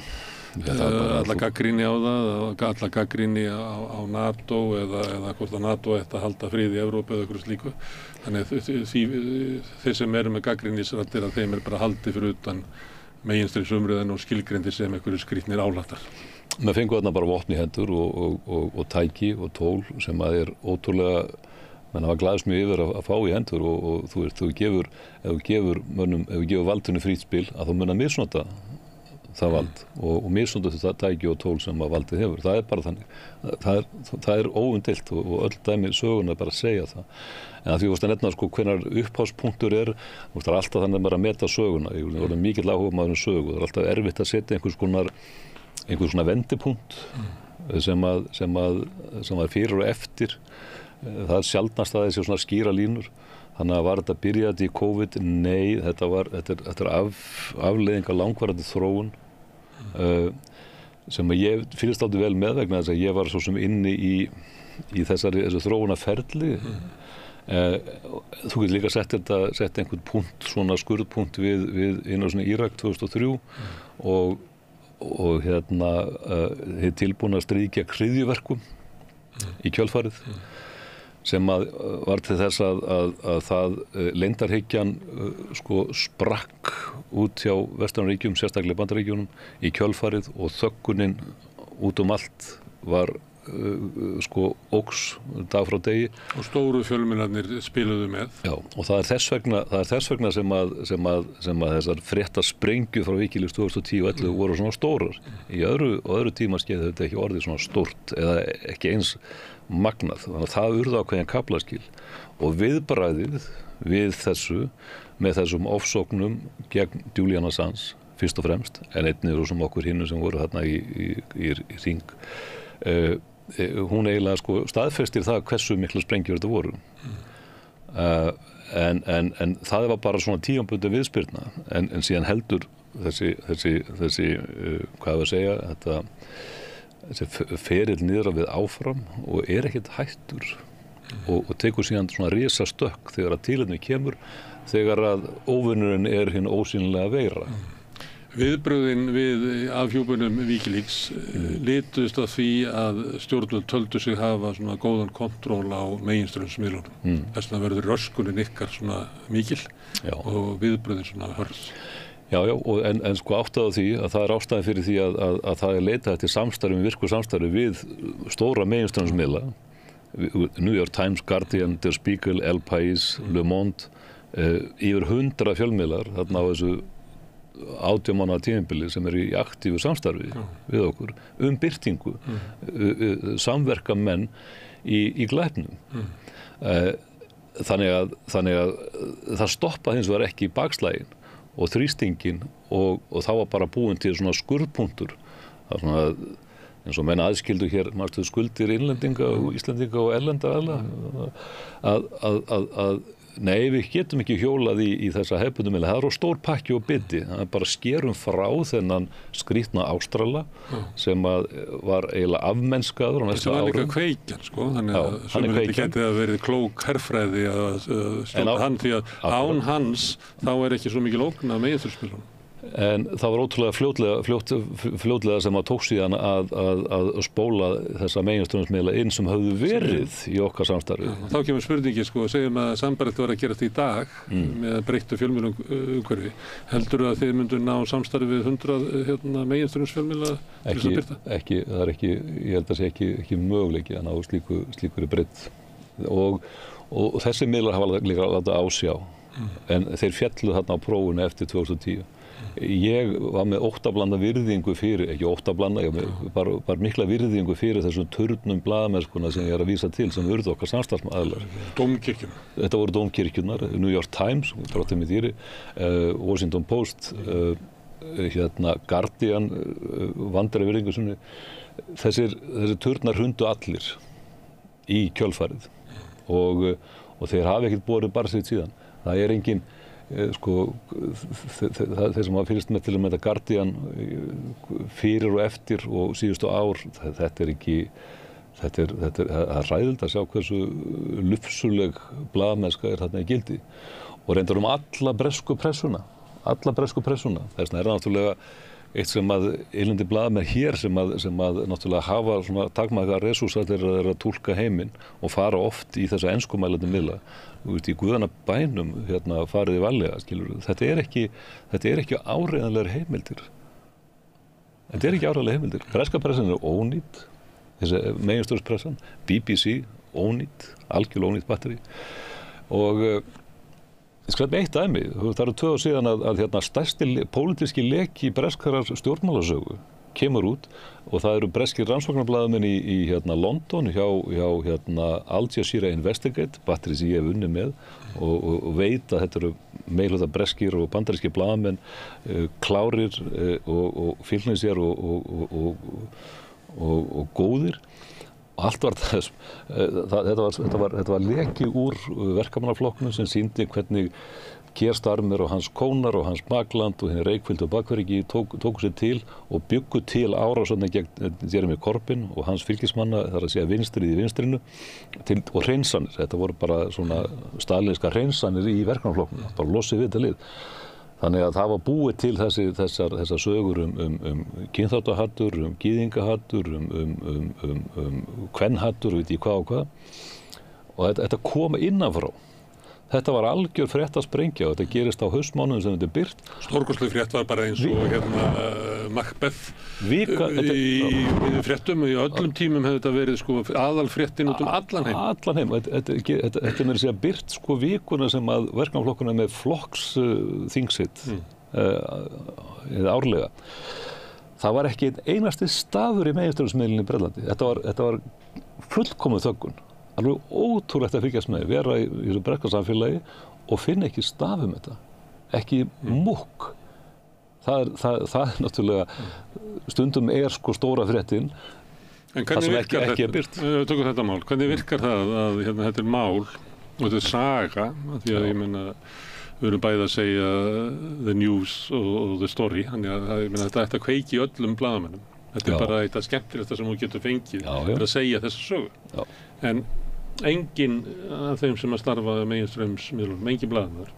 alla gagnrýni á það, alla gagnrýni á NATO eða hvort að NATO ætti að halda frið í Evrópu eða eitthvað slíku. Þannig þeir sem eru með gagnrýnisraddir að þeim er bara haldið fyrir utan meginstraumsumræðuna og skilgreindir sem einhverju skrýtnir álhattar. Menn fengu þarna bara vopn í hendur og tæki og tól sem að er ótrúlega, menn hafa glaðist mjög yfir að fá í hendur og ef þú gefur valdinu frítt spil að þú mun að misnota það vald og misnota þetta tæki og tól sem að valdið hefur. Það er bara þannig. Það er óumdeilt og öll dæmi söguna bara að segja það. En að því þú veist að nefna hvenær upphafspunktur er, þú veist það er alltaf þannig bara að meta söguna. Ég er mikill áhugamaður sögu. Það er alltaf erfitt að setja einhvers svona vendipunkt sem að fyrir og eftir. Það er sjaldnast að þessi svona skýra línur. Þannig að var þetta byrjað í COVID? Nei, þetta er afleiðing af langvarandi þróun sem ég fylgst aldrei vel með vegna þess að ég var svo sem inni í þessu þróunarferli. Þú getur líka sett einhvern punkt, svona skurðpunkt við inn á svona Írak 2003 og hið tilbúna stríð gegn hryðjuverkum í kjölfarið sem var til þess að það leyndarhyggjan sprakk út hjá Vesturríkjum, sérstaklega Bandaríkjunum í kjölfarið og þöggunin út allt var óx dag frá degi. Og stóru fjölmiðlarnir spiluðu með. Já, og það er þess vegna sem að þessar fréttasprengju frá Wikileaks 2010 og 2011 voru svona stórar. Í öðru tímaskeiði þetta ekki orðið svona stórt eða ekki eins magnað. Þannig að það urðu ákveðin kaflaskil og viðbragðið við þessu með þessum ofsóknum gegn Julian Assange fyrst og fremst en einnig sem okkur hinnu sem voru þarna í hring hún eiginlega sko staðfestir það hversu mikla sprengjur þetta voru. En það var bara svona tímabundin viðspyrna, en síðan heldur þessi hvað við segja, þessi ferill niður við áfram og ekkert hættur og tekur síðan svona risastökk þegar að tilefni kemur, þegar að óvinnurinn hinn ósýnilega veira. Viðbrögðin við afhjúpunum Wikileaks lituðust af því að stjórnvöld töldu sig hafa svona góðan kontról á meginstraumsmiðlunum. Þess vegna verður röskunin ykkar svona mikil og viðbrögðin svona hörð. Já, en sko ástæða því að það ástæðan fyrir því að það leitað eftir samstarfi, virku samstarfi við stóra meginstraumsmiðla, New York Times, Guardian, Der Spiegel, El País, Le Monde, yfir 100 fjölmiðlar þarna á þessu 18 mánaða tímabili sem í aktífu samstarfi við okkur birtingu, samverka menn í glæpnum. Þannig að það stoppaði hins vegar ekki bakslaginn og þrýstingin og það var bara búin til svona skurðpunktur. Það er svona eins og menn aðskildu hér skuldir innlendinga og Íslendinga og erlenda að nei, við getum ekki hjólað í þessa hefðbundnu miðla. Það er stór pakki og biti. Það er bara skerum frá þennan skrýtna Ástrala sem var eiginlega afmennskaður á næstu árum. Þetta var líka kveikjan, sko. Þannig að sumir þetta geti að verið klók herfræði að stjórna hann, því að án hans þá ekki svo mikil ógn af meginstraumsmiðlunum. En það var ótrúlega fljótlega sem að tók síðan að spóla þessa meginstraumsmiðla inn sem höfðu verið í okkar samstarfi. Þá kemur spurningi, sko, segjum að sambærilegt var að gerast í dag með breyttu fjölmiðlum umhverfi. Heldurðu að þið myndu ná samstarfi við 100 meginstraumsfjölmiðla til þess að birta? Ekki, það ekki, ég held að sé ekki möguleiki að ná slíkuri breytt. Og þessi miðlar hafa líka látið ásjá, en þeir féllu þarna á prófunu eftir 2010. Ég var með óttablanda virðingu fyrir, ekki óttablanda, bara mikla virðingu fyrir þessum turnum blaðamennskuna sem ég að vísa til sem urðu okkar samstarfsaðilar. Dómkirkjuna. Þetta voru dómkirkjunar, New York Times, brottið með dýri, Washington Post, Guardian, vandræði virðingu sinni. Þessir turnar hrundu allir í kjölfarið og þeir hafa ekkert borið bara sitt síðan. Það engin þeir sem hafa fylgst með til að mynda Guardian fyrir og eftir og síðustu ár, þetta er hræðilegt að sjá hversu lufsuleg blaðamennska þarna í gildi og reyndar alla bresku pressuna. Þess vegna það náttúrulega eitt sem að innlendi blaðamenn hér sem að náttúrulega hafa svona takmarkaða resúrsa þegar þeir að túlka heiminn og fara oft í þessa enskumælandi miðla. Í guðanna bænum farið í varlega, skilur. Þetta er ekki áreiðanlegar heimildir. Breska pressan ónýt, þessi meginstraumspressan, BBC ónýt, algjörlega ónýtt batteri og ég skal með eitt dæmi. Það eru 2 ár síðan að stærsti pólitíski leki breskrar stjórnmálasögu kemur út og það eru breskir rannsóknarblaðamenn í London hjá Al Jazeera Investigate, batteri sem ég hef unnið með og veit að þetta eru meirhluta breskir og bandarískir blaðamenn klárir og fylgnir sér og góðir. Allt var þess, þetta var leki úr verkamannaflokknum sem sýndi hvernig Keir Starmer og hans kónar og hans bakland og henni Reykfyldi og bakverki tóku sér til og byggu til árásirnar gegn Jeremy Corbyn og hans fylgismanna, þar að segja vinstrið í vinstrinu og hreinsanir. Þetta voru bara svona stalinska hreinsanir í verkamannaflokknum, bara losið við þetta lið. Þannig að það var búið til þessar sögur kynþáttahattur, gyðingahattur, kvenhattur, veit ég hvað og hvað. Og þetta kom innanfrá. Þetta var algjör fréttasprengja og þetta gerist á haustmánuðum sem þetta birt. Stórkostleg frétt var bara eins og Macbeth í fréttum og í öllum tímum hefði þetta verið aðalfréttin út allan heim. Allan heim. Þetta er með að segja birt vikuna sem að verkamannaflokkurinn með flokksþing sitt árlega. Það var ekki einasti staður í meginstraumsmiðlunni í Bretlandi. Þetta var fullkomin þöggun. Alveg ótrúlegt að fylgjast með, vera í þessu breska samfélagi og finna ekki stafum þetta, ekki múkk. Það er náttúrulega, stundum stóra fréttin En hvernig virkar ekki birt. Tökum þetta mál, hvernig virkar það að hérna, þetta mál og þetta saga, því að ég meina við erum bæði að segja the news og the story, þannig að þetta ætti að kveiki öllum blaðamönnum. Þetta bara eitthvað skemmtilegt sem þú getur fengið að segja þessa sögu. Já. En enginn af þeim sem að starfa meginstraumsmiðlunum, enginn blaðamaður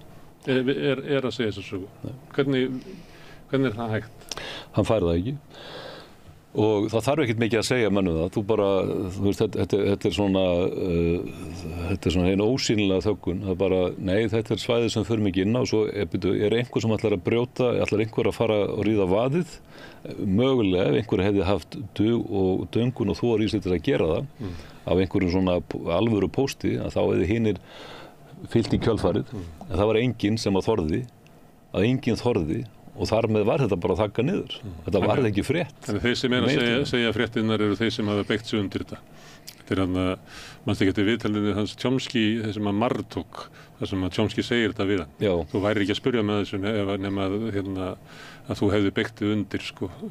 er að segja þessa sögu. Hvernig er það hægt? Hann fær það ekki. Og það þarf ekkert mikið að segja mönnum það. Þú veist, þetta er svona einn ósýnilega þöggun. Það er bara, nei, þetta er svæðið sem förum ekki inn á, og svo er einhver sem ætlar að brjóta, ætlar einhver að fara og ríða vaðið. Mögulega, ef einhver hefði haft dug og döngun og þor í sig til að gera það, af einhverjum svona alvöru pósti, að þá hefði hinir fyllt í kjölfarið. En það var enginn sem að enginn þorði. Og þar með var þetta bara að þagga niður. Þetta var ekki frétt. Þannig þeir sem er að segja fréttinnar eru þeir sem hafa beygt sig undir þetta. Þegar mannstu ekki eftir viðtalinu hans Chomsky, þeir sem að marrtók, þar sem að Chomsky segir þetta við hann. Já. Þú væri ekki að spyrja með þessu nema að þú hefði beygt þig undir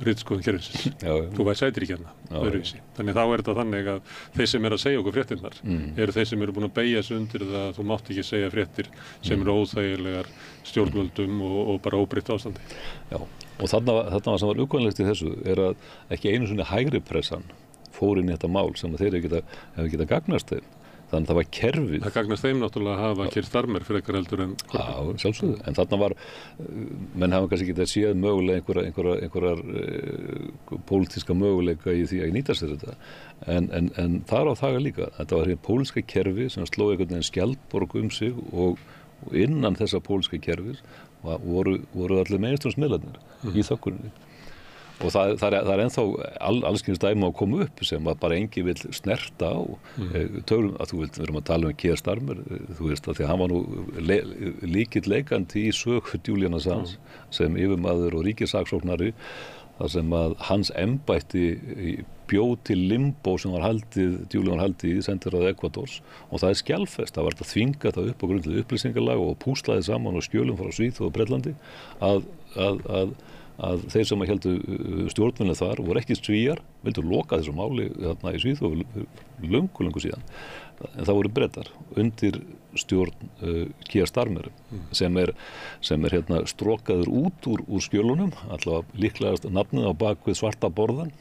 ritskoðun kerfisins. Þú væri sætir ekki öðruvísi. Þannig þá er þetta þannig að þeir sem er að segja okkur fréttinnar eru þeir sem eru búin að beygja sig undir það að þú mátt ekki segja fréttir sem eru óþægilegar stjórnvöldum og bara óbreytt ástandi. Já, og þarna sem var uggvænlegt í þessu er að ekki einu sinni hægri pressan fór inn í þetta mál sem að þeir hefði getað gagnast þeim. Þannig að það var kerfið. Það gagnast þeim náttúrulega að hafa Keir Starmer frekar heldur en Corbyn. Já, sjálfsögðu. En þarna var, menn hafa kannski getað séð mögulega einhverjar pólitíska möguleika í því að nýta sér þetta. En þar á það líka. Þetta var hér pólitíska kerfi sem sló einhvern veginn skjaldborg sig og innan þessa pólitíska kerfis voru allir meginstraumsmiðlarnir í þögguninni. Og það er ennþá allskyns dæmi að koma upp sem að bara enginn vill snerta á. Tölum að við erum að tala Keir Starmer, þú veist að því að hann var nú líkill leikandi í sög Julian Assange sem yfirmaður og ríkissaksóknari, þar sem að hans embætti bjó til limbo sem Julian var haldið í sendiráði Ekvadors, og það er skjalfest. Það var að þvinga það upp á grundvelli upplýsingalag og púslaði saman og skjölum frá Svíþjóð og Bretlandi að þeir sem héldu stjórnvölinu þar voru ekki Svíar, vildu loka þessu máli þarna í Svíþjóð löngu síðan. En það voru Bretar undir stjórn Keir Starmer sem er strokaður út úr skjölunum, allavega líklegast nafnið á bakvið svarta borðan.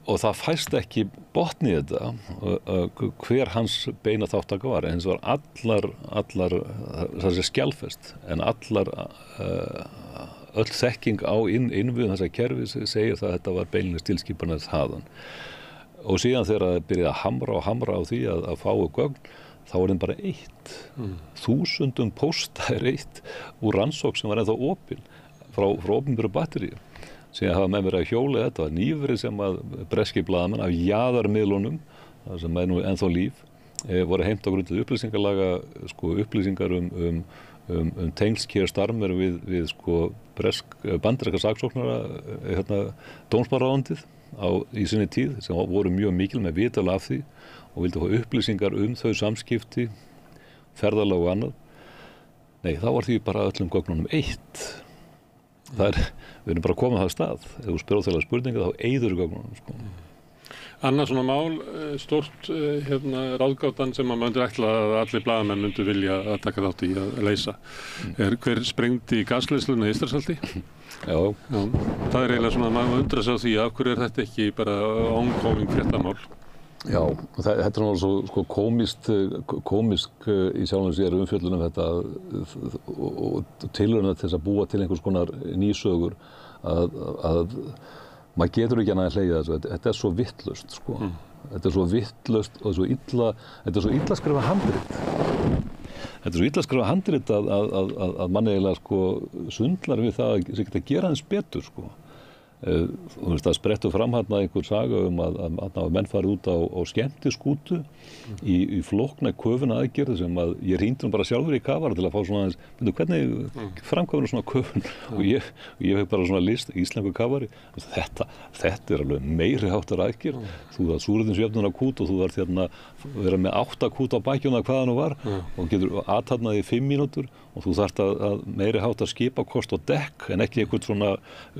Og það fæst ekki botn í þetta hver hans beina þáttaka var, en það var allar það sé skjalfest, en öll þekking á innviðum þessa kerfis segir það að þetta var beinlínis tilskipanir þaðan. Og síðan þegar það byrjaði að hamra á því að fáu gögn, þá var þeim bara 1000 pósta úr rannsókn sem var ennþá opin frá opinberu batteríu. Síðan hafa með mér að hjóla þetta var nýverið sem að breski blaðamenn af jaðarmiðlunum, það sem er nú ennþá líf, voru heimt á grundvelli upplýsingalaga, upplýsingar um tengsl Keir Starmer við bandaríska saksóknara dómsmálaráðuneytið í sinni tíð, sem voru mjög mikil með vital af því og vildu fá upplýsingar þau samskipti, ferðalag og annað. Nei, þá var því bara öllum gögnunum 1. Við erum bara komið á það stað. Ef þú spyrir óþægilega spurninga þá eyður gögnunum. Annað svona mál, stórt ráðgátan sem maður myndir ætla að allir blaðamenn myndu vilja að taka þátt í að leysa. Hver sprengdi gasleiðsluna í Eystrasalti? Já. Það er eiginlega svona að maður undra sig á því af hverju er þetta ekki bara ongoing fréttamál? Já, þetta er náttúrulega svo komisk í sjálfum sér umfjöllunum þetta og tilraunir til þess að búa til einhvers konar nýsögur að maður getur ekki annað að hlegja þessu. Þetta er svo vitlaust, Þetta er svo vitlaust og þetta er svo illa skrifað handrit. Þetta er svo illa skrifað handrit að mann eiginlega sundlar við það að geta gera aðeins betur, Þú veist, það sprettur fram hérna einhver saga að menn farið út á skemmtiskútu í flókna köfuna aðgerð sem að ég hringdi bara sjálfur í kafara til að fá svona aðeins, hvernig framkvæmur svona köfun og ég fekk bara svona list, íslensku kafari, þetta er alveg meiri háttar aðgerð, þú þarf súrefnisjöfnun á kút og þú þarf vera með 8 kút á bakjuna hvað það nú var og getur aðtarnað í 5 mínútur og þú þarft að meiri háttar skipakost og dekk en ekki einhvern svona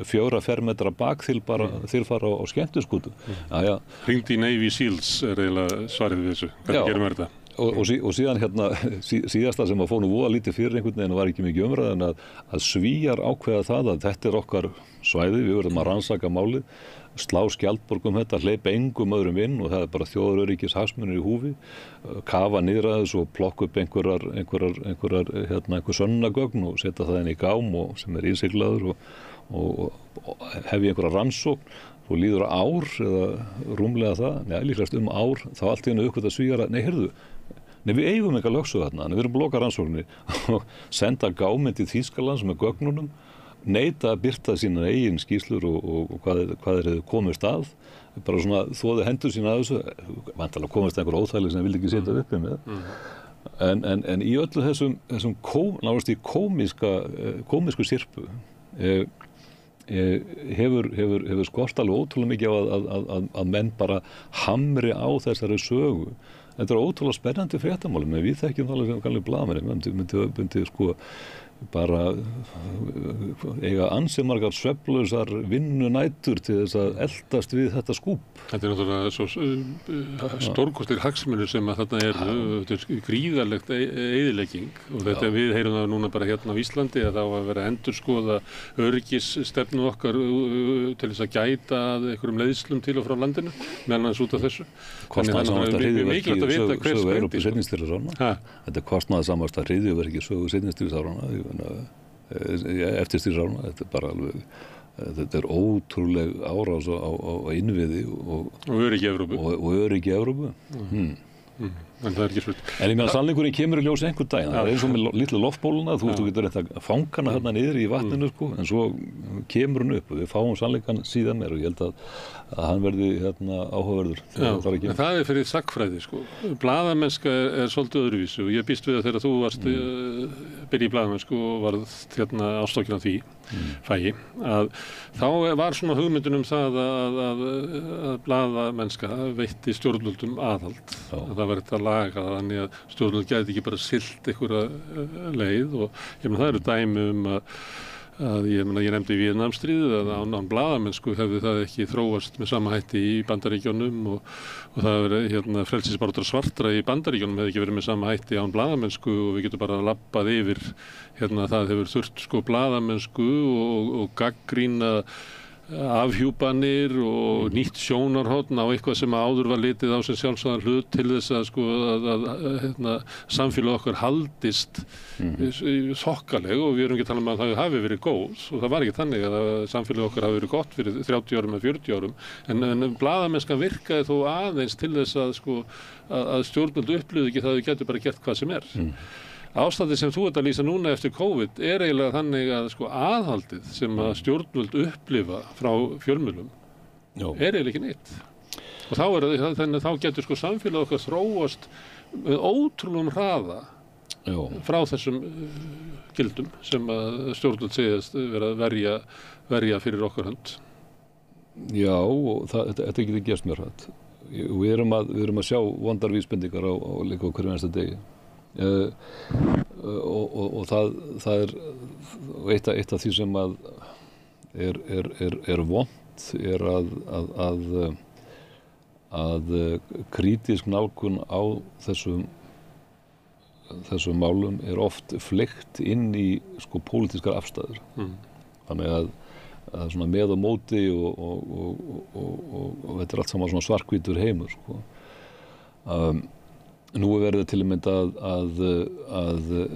4 fermetra vera bakþilfar á skemmtiskútu. Hringdi í Navy Seals eiginlega svarið við þessu. Hvernig gerum við þetta? Og síðan síðasta sem að fór nú voða lítið fyrir einhvern veginn var ekki mikið umræð en að Svíar ákveða það að þetta okkar svæði, við verðum að rannsaka málið, slá skjaldborg þetta, hleypa engum öðrum inn og það bara þjóðaröryggis hagsmunir í húfi, kafa niður að þessu og plokka upp einhver sönnunargögn og setja það inn í gám og sem innsiglaður og hefja einhverja rannsókn. Og líður ár eða rúmlega það, líklegast ár, þá allt í einu uppgötva Svíar að, við eigum eitthvað lögsuð þarna, við erum loka rannsókninni og senda gáminn til Þýskalands með gögnunum, neita að birta sína eigin skýrslur og hvað þeir hefðu komist að, bara svona þóði hendur sína að þessu, vantarlega komist að einhver óþægileg sem vildi ekki setja uppi með. En í öllu þessum náðast í komísku sirpu, hefur skort alveg ótrúlega mikið á að menn bara hamri á þessari sögu. Þetta er ótrúlega spennandi fréttamáli, men við þekkjum það alveg sem gamlir blaðamenn, myndi sko bara eiga ansi margar svefnlausar vinnunætur til þess að eldast við þetta skúp. Þetta er náttúrulega svo stórkostlegir hagsmunir sem að þarna eru, þetta er gríðarlegt eyðilegging og þetta við heyrum það núna bara hérna á Íslandi að það á að vera að endurskoða öryggisstefnu okkar til þess að gæta að einhverjum leiðslum til og frá landinu meðan hans út af þessu. Kostnaðarsamasta hryðjuverki sögu seinni þetta er kostnaðarsamasta hryðjuverki sögu seinni stríðsárana eftirstríðsárana, þetta er bara alveg þetta er ótrúleg árás á innviði og öryggi Evrópu. En það er ekki svolítið. En ég meina sannleikurinn kemur í ljós einhvern daginn. Það er eins og með litlu loftbóluna, þú getur reynt að fanga hana þarna niður í vatninu sko, en svo kemur hún upp og við fáum sannleikann síðan meir og ég held að hann verði áhugaverður. En það er fyrir sagnfræði sko. Blaðamennska er svolítið öðruvísu og ég býst við að þegar þú varst byrja í blaðamennsku og varð ástokkin af því fæi, að þá var svona hugmyndin það að blaðamennska veitti stjórnvöldum aðhald. Það var þetta laga þannig að stjórnvöld gæti ekki bara siglt einhverja leið og það eru dæmi að ég nefndi í Víetnamstríðið að án blaðamennsku hefði það ekki þróast með sama hætti í Bandaríkjunum og það verið frelsisbaráttur svartra í Bandaríkjunum hefði ekki verið með sama hætti án blaðamennsku og við getum bara labbað yfir það hefur þurft sko blaðamennsku og gagnrýna afhjúpanir og nýtt sjónarhorn á eitthvað sem áður var litið á sem sjálfsagðan hlut til þess að sko að samfélag okkar haldist þokkaleg og við erum ekki að tala um að það hafi verið góð og það var ekki þannig að samfélag okkar hafi verið gott fyrir 30 árum eða 40 árum en blaðamennskan virkaði þó aðeins til þess að sko að stjórnvöld upplifðu ekki það að þau getur bara gert hvað sem er. Ástandið sem þú ert að lýsa núna eftir COVID er eiginlega þannig að sko aðhaldið sem að stjórnvöld upplifa frá fjölmiðlum er eiginlega ekki neitt. Og þá getur sko samfélag okkar þróast með ótrúlegum hraða frá þessum gildum sem að stjórnvöld segist vera að verja fyrir okkar hönd. Já, og þetta getur gerst mjög hratt. Við erum að sjá vondar vísbendingar á líka á hverjum einasta degi. Og það er eitt af því sem að er vont er að krítísk nálgun á þessum málum er oft fleygt inn í sko pólitískar afstæður. Þannig að svona með og móti og þetta er allt saman svona svarthvítur heimur sko. Nú er verið til að mynda að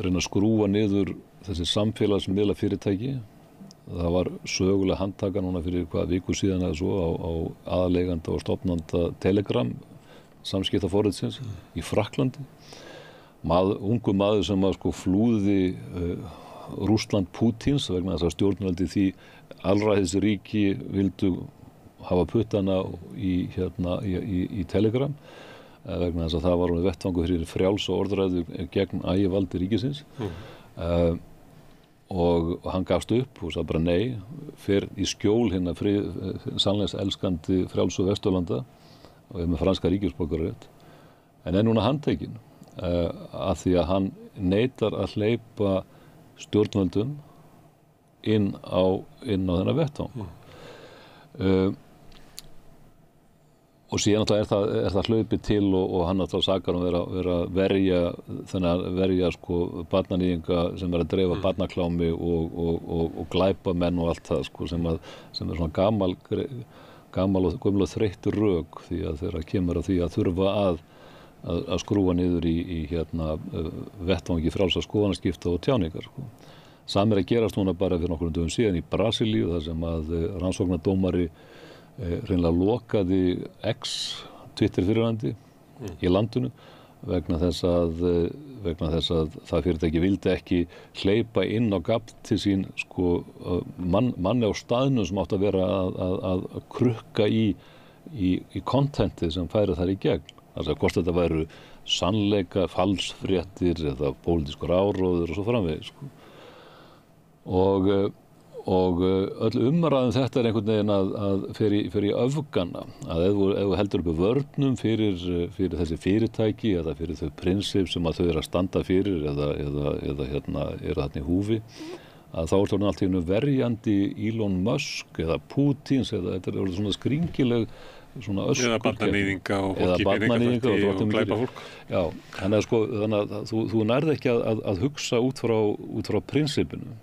reyna að skrúfa niður þessi samfélagsmiðla fyrirtæki. Það var söguleg handtaka núna fyrir viku síðan eða svo á aðaleiganda og stofnanda Telegram samskiptaforritsins í Frakklandi. Ungu maður sem að sko flúði Rússland Pútíns vegna þess að stjórnvaldi því alræðisríki vildu hafa puttana í Telegram. Vegna þess að það var vettvangur fyrir frjálsa orðræðu gegn ægivaldi ríkisins og hann gafst upp og sagði bara nei, fer í skjól sannleikselskandi frjálsu Vesturlanda og er með franska ríkisborgararétt en er núna handtekinn af því að hann neitar að hleypa stjórnvöldum inn á þennan vettvang. Og síðan náttúrulega er það hlaupið til og hann náttúrulega sakar vera að verja sko barnanýðinga sem að dreifa barnaklámi og glæpamenn og allt það sko sem er svona gamal og gömul og þreyttur rök því að þegar kemur að því að þurfa að skrúa niður í vettvangi frjálsra skoðanaskipta og tjáningar sko. Samir að gerast núna bara fyrir nokkrum dögum síðan í Brasilíu þar sem að rannsóknardómari reynilega lokaði X Twitter fyrirvændi í landinu vegna þess að það fyrirtæki vildi ekki hleypa inn á gafl til sín sko manni á staðnum sem átti að vera að krukka í kontentið sem færi þar í gegn. Þannig að hvort þetta væru sannleika, falsfréttir eða pólitískur áróður og svo framvegis sko. Og öll umræðum þetta einhvern veginn að fyrir í öfgana að ef þú heldur uppi vörnum fyrir þessi fyrirtæki eða fyrir þau prinsip sem að þau eru að standa fyrir eða eru þarna í húfi að þá er það allt í einu verjandi Elon Musk eða Pútins eða þetta er svona skringileg svona eða barnanýðinga og fólki peningaþvætti og glæpa fólk. Já, þannig að þú nærð ekki að hugsa út frá prinsipinu.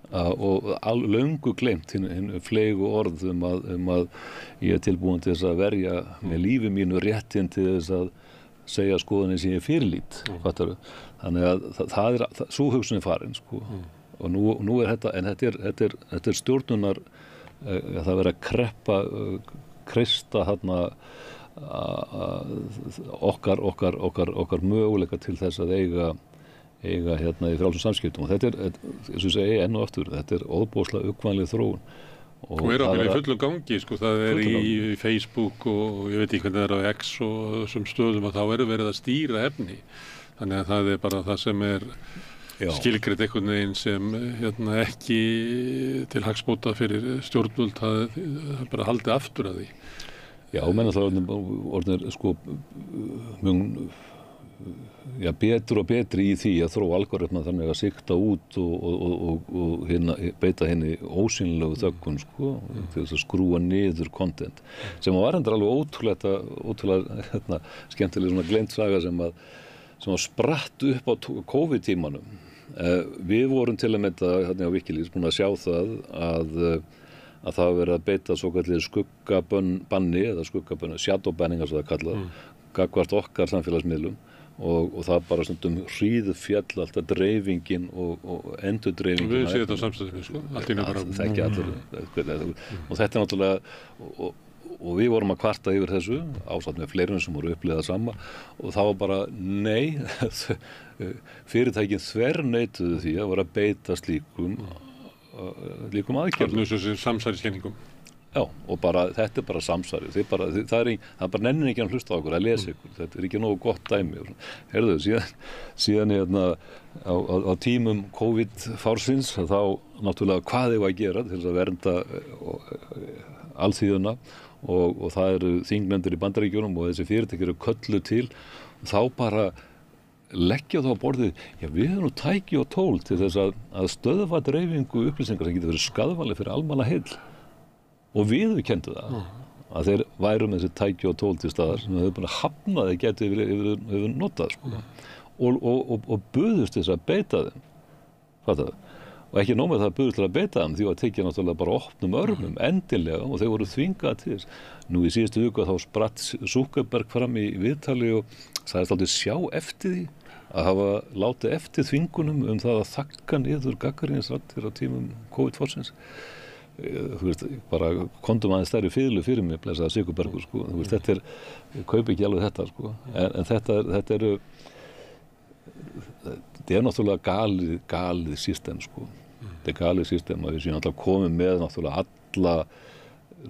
Og löngu gleymt hinn fleygu orð að ég er tilbúin til þess að verja með lífi mínu réttinn til þess að segja skoðunni sem ég fyrirlít fattarðu. Þannig að sú hugsun er farin sko. Og nú er þetta en þetta er stjórnunar það verið að kreista þarna okkar möguleika til þess að eiga í frjálsum samskiptum og þetta er, eins og segi enn og aftur, þetta er óbóðslega uggvænleg þróun. Og er ábyggilega í fullum gangi, sko, það er í Facebook og ég veit ekki hvernig það er á X og þessum stöðum að þá verið að stýra efni. Þannig að það er bara það sem er skilgreitt einhvern veginn sem ekki til hagsbóta fyrir stjórnvöld, það er bara haldið aftur að því. Já, menn það orðnir sko betur og betri í því að þróa algoritma þannig að sigta út og beita henni ósýnilegu þöggun sko, til þess að skrúa niður content sem var endur alveg ótrúlega skemmtileg svona gleymt saga sem að spratt upp á COVID-tímanum. Við vorum til að mynda hérna á Wikileaks búin að sjá það að það verið að beita svokallið skuggabanni eða skuggabönni, shadowbanning eins og það kallað, gagnvart okkar samfélagsmiðlum og það bara stundum hríðfjall alltaf dreifingin og endurdreifingin. Við séum þetta á samstæðinu, sko. Allt í einu bara. Það ekki allir. Og þetta er náttúrulega, og við vorum að kvarta yfir þessu, ásatt með fleirum sem voru upplifað sama, og það var bara nei, fyrirtækin þverneituðu því að vera að beita slíkum aðgerðum. Þessum samsæriskenningum. Já, og bara, þetta er bara samsæri, það bara nennir ekki að hlusta á okkur, að lesa ykkur, þetta er ekki nógu gott dæmi. Heyrðu, síðan á tímum COVID-fársins, þá náttúrulega hvað eigum að gera til þess að vernda alþýðuna og það eru þingnefndir í Bandaríkjunum og þessi fyrirtæki eru kölluð til, þá bara leggja þá á borðið, við höfum nú tæki og tól til þess að stöðva dreifingu upplýsingar sem getur verið skaðvænleg fyrir almannaheill. Og við kenndu það að þeir væru með þessi tæki og tól til staðar sem þau bara hafnaði geti yfir notað sko. og buðust þess að beita þeim fattaðu. Og ekki nóg með það buðust til að beita þeim því að tekja náttúrulega bara opnum örmum endilega og þeir voru þvingað til þess. Nú í síðustu viku þá spratt Zuckerberg fram í viðtali og sagðist aldrei sjá eftir því að hafa látið eftir þvingunum það að þakka niður gagnrýnisraddir á tímum COVID-fársins. Þú veist, bara kondum aðeins stærri fiðlu fyrir mig, blessaða Sigurbergur, sko. Þú veist, þetta kaupi ekki alveg þetta, sko. En þetta er náttúrulega galið system, sko. Þetta er galið system að við séum náttúrulega komið með náttúrulega alla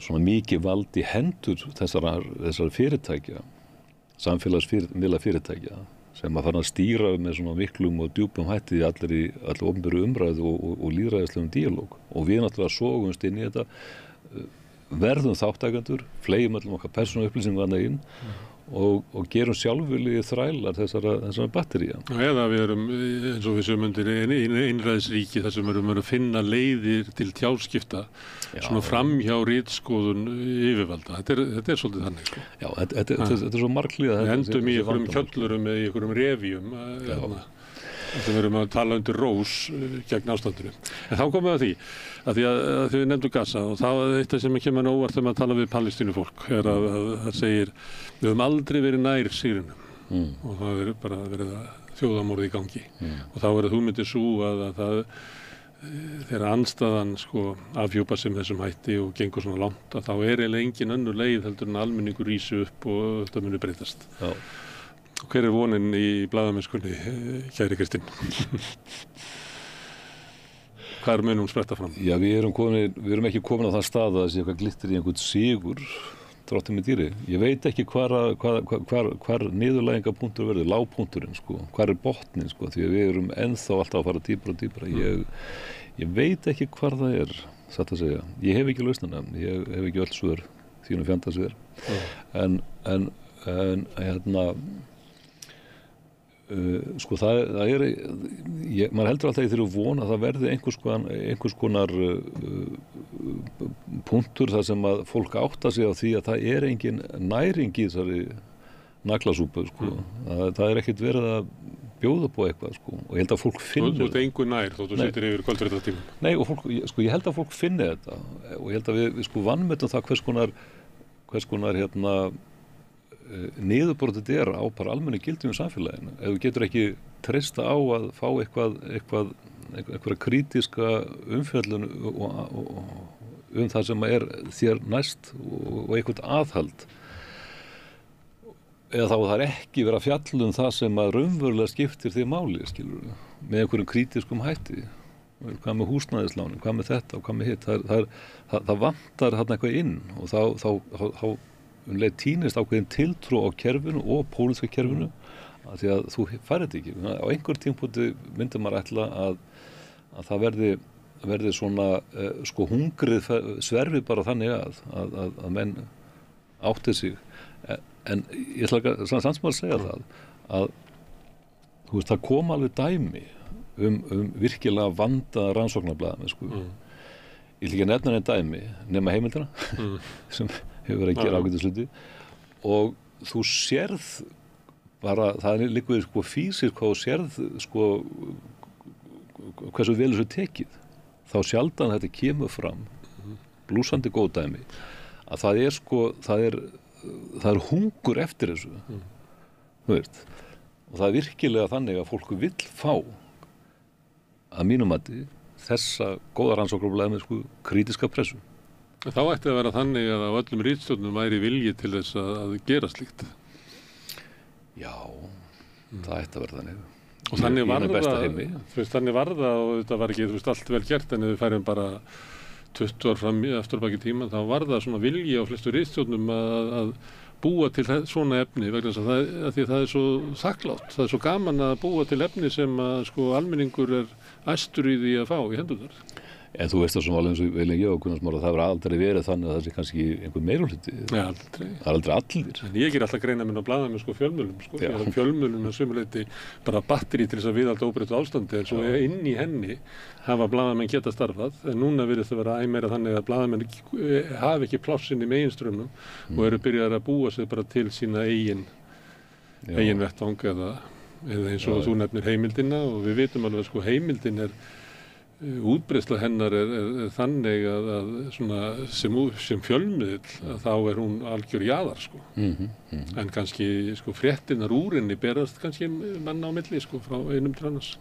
svona mikið vald í hendur þessara fyrirtækja, samfélagsmiðla fyrirtækja, sem að fara að stýra með svona miklum og djúpum hætti í allir opinberu umræðu og lýðræðislegum díalóg. Og við náttúrulega sogumst inn í þetta, verðum þáttakendur, flegjum öllum okkar persónu upplýsingu annað inn og gerum sjálfviljugir þrælar þessara battería. Eða við erum, eins og við séum undir einræðisríki þar sem við erum að finna leiðir til tjáskipta svona framhjá ritskoðun yfirvalda. Þetta er svolítið þannig. Sko. Já, þetta er svo marglíða. Við endum í einhverjum kjöllurum eða í einhverjum revíum sem við erum að tala undir rós gegn ástandinu. En þá komum við að því að þið nefndu Gaza og það er eitt sem kemur óvart þegar maður tala við Palestínufólk er að það segir við höfum aldrei verið nær sigrinum og það er bara verið þjóðarmorð í gangi og þá er hugmyndin sú að það þegar andstaðan afhjúpa sem þessum hætti og gengur svona langt að þá er eiginlega engin önnur leið heldur en almenningur rísi upp og þetta muni breytast. Já. Hver er vonin í blaðamennskunni, kæri Kristinn? Hvað er munum spretta fram? Já, við erum ekki komin á það stað að þessi eitthvað glittir í einhvern sigur, drottinn með dýri. Ég veit ekki hvar niðurlægingapunktur verður, lágpunkturinn, hvar er botnin, því að við erum ennþá alltaf að fara dýpra og dýpra. Ég veit ekki hvar það er, satt að segja. Ég hef ekki lausnina, ég hef ekki öll svör, þínum fjandasvör. Það er maður heldur alltaf í þeirri von að það verði einhvers konar punktur þar sem að fólk átta sig á því að það er engin næring í þessari naglasúpu það er ekkert verið að bjóða upp á eitthvað og ég held að fólk finni Þú ert engu nær þótt þú situr yfir kvöldfréttatímanum. Nei og fólk, ég held að fólk finni þetta og ég held að við vanmetum það hvers konar niðurbrotið þetta er á bara almennu gildum í samfélaginu. Ef þú getur ekki treysta á að fá eitthvað krítiska umfjöllun það sem er þér næst og eitthvað aðhald eða þá það er ekki verið að fjalla það sem að raunverulega skiptir því máli, skilur með einhverjum krítiskum hætti. Hvað með húsnæðislánin, hvað með þetta og hvað með hitt. Það vantar þarna eitthvað inn og þá leið týnist ákveðin tiltrú á kerfinu og pólitíska kerfinu að því að þú færð þetta ekki. Á einhver tímpúti myndi maður ætla að það verði svona hungrið sverfi bara þannig að menn átti sig. En ég ætla samt sem að segja það að það kom alveg dæmi virkilega vandaða rannsóknarblaðamennsku. Ég ætla ekki að nefna einn dæmi nema heimildina sem hefur verið að gera ágætis hluti og þú sérð bara, það er líka við físir hvað þú sérð hversu vel þessu tekið þá sjaldan þetta kemur fram blúsandi góð dæmi að það er hungur eftir þessu og það er virkilega þannig að fólk vill fá að mínum mati þessa góða rannsóknarblaðamennsku krítiska pressu. Þá ætti að vera þannig að á öllum ritstjórnum væri vilji til þess að gera slíkt. Já, það ætti að vera þannig. Og þannig var það og þetta var ekki allt vel gert en ef við færum bara 20 ár fram aftur baki tíma þá var það svona vilji á flestu ritstjórnum að búa til svona efni vegna þess að því það er svo þakklátt. Það er svo gaman að búa til efni sem að almenningur er æstur í því að fá í hendurnar. En þú veist það svona alveg eins og vel en ég og Gunnar Smára, það hefur aldrei verið þannig að það sé kannski einhver meirihluti. Nei, aldrei. Það er aldrei allir. En ég ger alltaf greina minn á blaðamennsku og fjölmiðlum, Því að fjölmiðlum er sömuleyti bara batteri til þess að viðhalda óbreyttu ástandi, en svo inn í henni hafa blaðamenn geta starfað, en núna virðist það vera meira þannig að blaðamenn hafa ekki plássin í meginströmmnum og eru byrjaðir að búa sig bara til sína eigin vettvang eða eins og þú nefnir heimildina og við vitum alveg að heimildin er útbreiðsla hennar er þannig að svona sem fjölmiðill að þá er hún algjör jaðar en kannski fréttinnar úr henni berast kannski manna á milli frá einum til annars.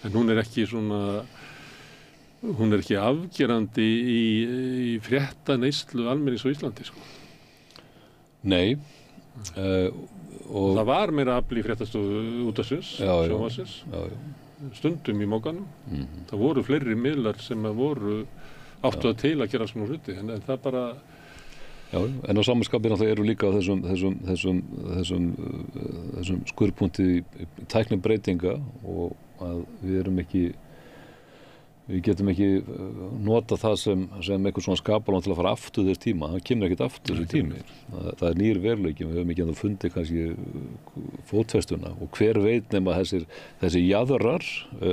En hún er ekki afgerandi í fréttaneyslu almennings á Íslandi Nei og það var meira afl í fréttastofu útvarpsins, sjónvarpsins stundum í mókanum. Það voru fleiri miðlar sem áttu að til að gera svona hluti en það bara Já, en á samanskapið náttúrulega eru líka á þessum skurðpunkti tæknibreytinga og að við Við getum ekki nota það sem eitthvað svona skapalón til að fara aftur þess tíma. Það kemur ekkert aftur þessi tími. Það nýr veruleiki. Við höfum ekki ennþá fundið kannski fótfestuna og hver veit nema þessi jaðrar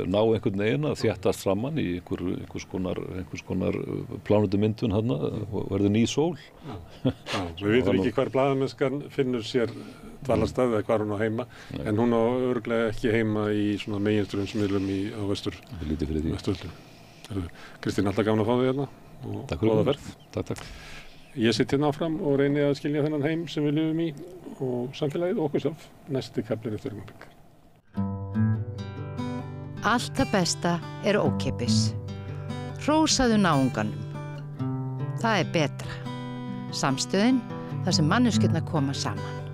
ná einhvern veginn að þéttast framan í einhvers konar plánutumyndun þarna og verður ný sól. Já, við vitum ekki hvar blaðamennskan finnur sér dvalarstað eða hvar hún á heima, en hún á örugglega ekki heima í svona meginstraumsmiðlum á Vesturlöndum. Kristín, alltaf gaman að fá þig hérna og góða ferð. Takk. Ég sitt hérna áfram og reyni að skilja þennan heim sem við lifum í og samfélagið og okkur sjálf. Næsti kaflinn eftir augnablik. Allt það besta er ókeypis. Hrósaðu náunganum. Það er betra. Samstöðin þar sem manneskjurnar koma saman.